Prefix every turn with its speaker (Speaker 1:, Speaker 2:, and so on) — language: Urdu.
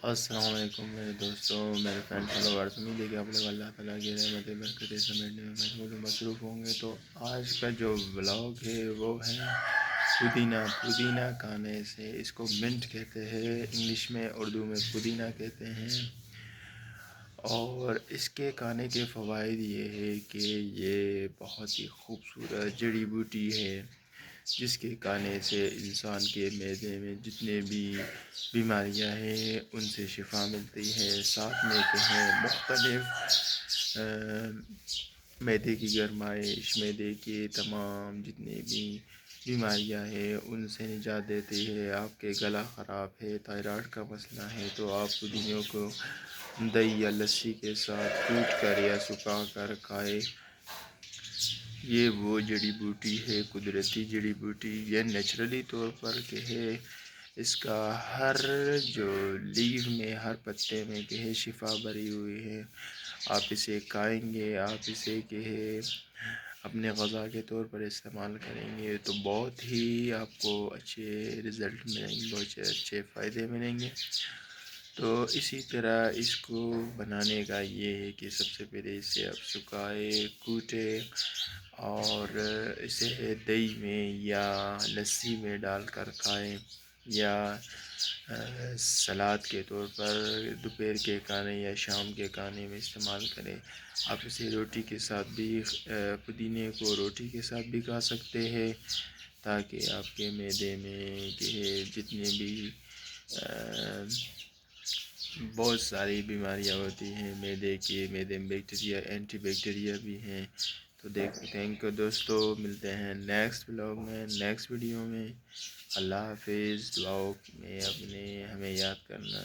Speaker 1: السلام علیکم میرے دوستوں، میرے فرینڈ فالوورز، امید ہے کہ آپ لوگ اللہ تعالیٰ کی رحمت برکت سمیٹنے میں مشغول و مصروف ہوں گے۔ تو آج کا جو ولاگ ہے وہ ہے پودینہ کھانے سے۔ اس کو منٹ کہتے ہیں انگلش میں، اردو میں پودینہ کہتے ہیں۔ اور اس کے کھانے کے فوائد یہ ہے کہ یہ بہت ہی خوبصورت جڑی بوٹی ہے، جس کے کھانے سے انسان کے معدے میں جتنے بھی بیماریاں ہیں ان سے شفا ملتی ہے۔ ساتھ میں کہیں مختلف معدے کی گرمائش، معدے کے تمام جتنے بھی بیماریاں ہیں ان سے نجات دیتی ہے۔ آپ کے گلا خراب ہے، تھائرائڈ کا مسئلہ ہے، تو آپ پودینوں کو دہی یا لسی کے ساتھ کوٹ کر یا سکھا کر کھائے۔ یہ وہ جڑی بوٹی ہے، قدرتی جڑی بوٹی، یہ نیچرلی طور پر کہ ہے اس کا ہر جو لیو میں، ہر پتے میں کہ ہے شفا بھری ہوئی ہے۔ آپ اسے کھائیں گے، آپ اسے کہ ہے اپنے غذا کے طور پر استعمال کریں گے تو بہت ہی آپ کو اچھے رزلٹ ملیں گے، بہت اچھے فائدے ملیں گے۔ تو اسی طرح اس کو بنانے کا یہ ہے کہ سب سے پہلے اسے آپ سکھائے، کوٹے اور اسے دہی میں یا لسی میں ڈال کر کھائیں، یا سلاد کے طور پر دوپہر کے کھانے یا شام کے کھانے میں استعمال کریں۔ آپ اسے روٹی کے ساتھ بھی، پودینے کو روٹی کے ساتھ بھی کھا سکتے ہیں، تاکہ آپ کے معدے میں کہ جتنے بھی بہت ساری بیماریاں ہوتی ہیں معدے میں بیکٹیریا، اینٹی بیکٹیریا بھی ہیں۔ تو تھینک یو دوستو، ملتے ہیں نیکسٹ ولاگ میں، نیکسٹ ویڈیو میں۔ اللہ حافظ۔ دعاؤں میں ہمیں یاد کرنا۔